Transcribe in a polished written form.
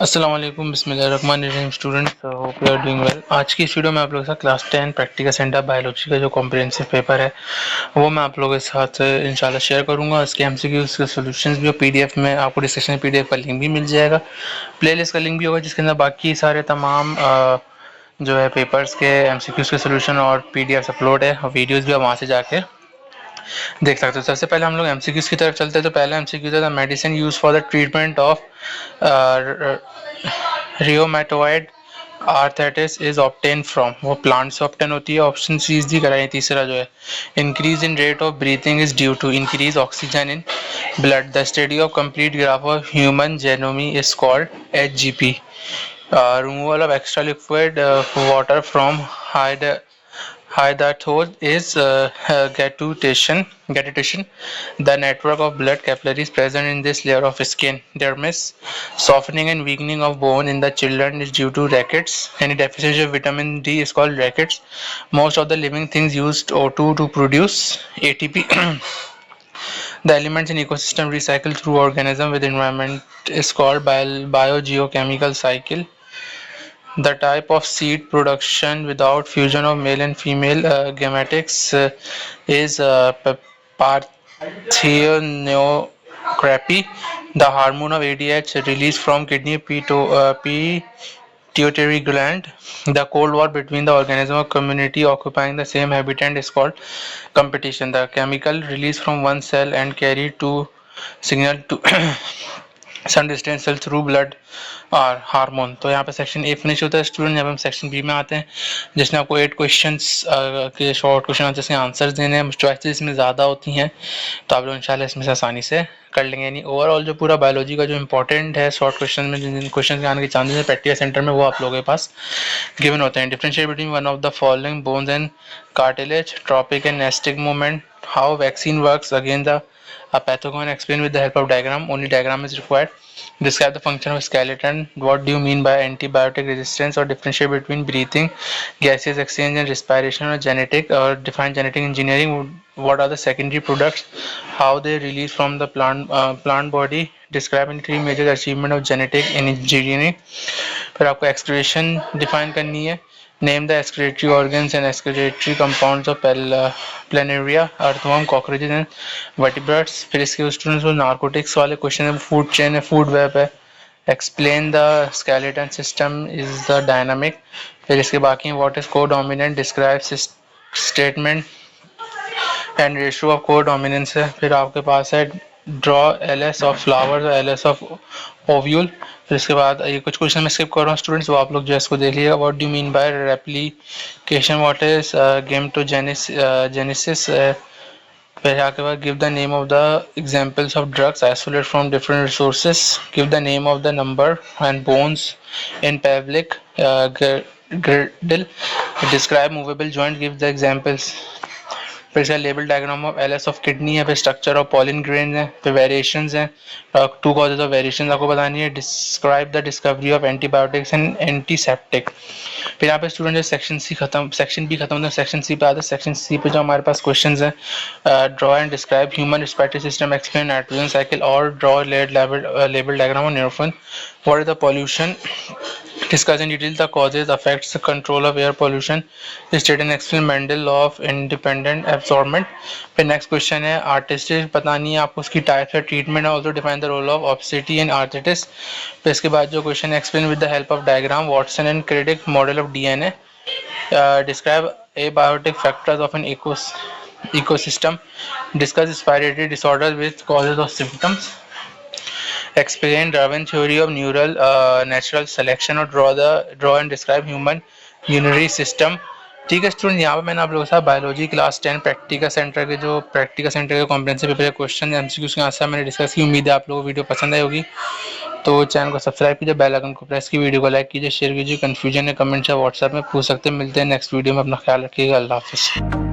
अस्सलाम वालेकुम बिस्मिल्लाहिर्रहमानिर्रहीम students, hope you are doing well. आज की इस वीडियो में आप लोगों के साथ क्लास 10 प्रैक्टिकल सेंटर बायोलॉजी का जो कॉम्प्रिहेंसिव पेपर है वो मैं आप लोगों के साथ इंशाल्लाह शेयर करूंगा। इसके एमसीक्यूज के सॉल्यूशंस भी और पीडीएफ में आपको डिस्क्रिप्शन में पीडीएफ का लिंक भी मिल जाएगा, प्लेलिस्ट का लिंक भी होगा जिसके अंदर बाकी सारे तमाम जो है पेपर्स के एमसीक्यूज के सोल्यूशन और पीडीएफ अपलोड है और वीडियोज़ भी आप वहाँ से जाके देख सकते हो। सबसे पहले हम लोग एमसीक्यूज की तरफ चलते हैं। तो पहला एमसीक्यू था medicine use for the treatment of rheumatoid arthritis is obtain from, वो प्लांट से ऑब्टेन होती है। ऑप्शन सी दी कराई। तीसरा जो है increase in rate of breathing is due to increase oxygen in blood. The study of complete graph of human genome is called HGP। Removal of extra liquid water from hydathosis is guttation. The network of blood capillaries present in this layer of skin, dermis. Softening and weakening of bone in the children is due to rickets. Any deficiency of vitamin D is called rickets. Most of the living things use O2 to produce ATP. The elements in ecosystem recycle through organism with environment is called biogeochemical cycle. The type of seed production without fusion of male and female gametics is parthenocarpy. The hormone of ADH released from kidney pituitary gland. The cold war between the organism of community occupying the same habitat is called competition. The chemical released from one cell and carried to signal to some distance cell through blood और hormone. तो यहाँ पे section A finish होता है student. जब हम section B में आते हैं जिसमें आपको 8 क्वेश्चंस के शॉर्ट क्वेश्चन आंसर्स के आंसर्स देने हैं। चॉइसेस इसमें ज़्यादा होती हैं तो आप लोग इंशाल्लाह इसमें से आसानी से कर लेंगे। यानी ओवरऑल जो पूरा बायोलॉजी का जो इंपॉर्टेंट है शॉर्ट क्वेश्चन में जिन क्वेश्चन के आने के चांसेस है प्रैक्टिकल सेंटर में वो आप लोगों के पास गिवन होते हैं। Differentiate between one of the following bones and cartilage, tropic and nastic movement, how vaccine works against the pathogen, explain with the help of diagram, only diagram is required. Describe the function of skeleton. What do you mean by antibiotic resistance, or differentiate between breathing, gaseous exchange and respiration, or genetic, or define genetic engineering. What are the secondary products, how they release from the plant body. Describe in 3 major achievement of genetic engineering. फिर आपको excretion define करनी है. Name the excretory organs and excretory compounds of planaria, earthworm, cockroaches and vertebrates. फिर इसके students को narcotics वाले question है, food chain है, फूड वेब है. Explain the skeleton system is the dynamic. फिर इसके बाकी हैं what is codominant, describe statement and ratio of codominance है. फिर आपके पास है ड्रॉ LS ऑफ फ्लावर्स और LS ऑफ ओव्यूल. फिर इसके बाद ये कुछ क्वेश्चन मैं स्किप कर रहा हूँ स्टूडेंट्स, वो आप लोग जो है इसको देख लीजिएगा. What do you mean by replication, what is gametogenesis. फिर आगे बाद give the name of the examples of drugs isolate from different resources. Give the name of the number and bones in pelvic girdle. Describe movable joint, give the examples. फिर इसका label diagram of LS of kidney है. फिर structure of pollen grain है. फिर variations हैं, 2 causes of variation आपको बतानी है. Describe the discovery of antibiotics and antiseptic. फिर यहाँ पे स्टूडेंट जो सेक्शन बी खत्म होता है, सेक्शन सी पे आते हैं. सेक्शन सी पे जो हमारे पास क्वेश्चंस हैं, draw and describe human respiratory system, explain nitrogen cycle और draw label diagram of nephron. What is the pollution, discuss in detail the causes, effects, control of air pollution. State and explain Mendel law of independent absorbment. फिर next question है आर्टिस्टिस बतानी है आपको, उसकी types है, treatment है, also define the role of obesity and arthritis. फिर इसके बाद जो question explain with the help of diagram Watson and Crick model of DNA. Describe abiotic factors of an ecosystem. Discuss respiratory disorders with causes of symptoms. Explain Darwin theory of natural selection और draw and describe human urinary system. ठीक है student, यहाँ पे मैंने आप लोगों के साथ बायोलॉजी क्लास 10 प्रैक्टिकल सेंटर के कॉम्प्रिहेंसिव पेपर के क्वेश्चन MCQs के आंसर मैंने डिस्कस की. उम्मीद है आप लोगों को वीडियो पसंद आई होगी. तो चैनल को सब्सक्राइब कीजिए, बेल आइकन को प्रेस कीजिए, वीडियो को लाइक कीजिए, शेयर कीजिए. कंफ्यूजन है कमेंट से व्हाट्सएप में पूछ सकते हैं. मिलते हैं नेक्स्ट वीडियो में. अपना ख्याल रखिएगा. अल्लाह हाफिज़.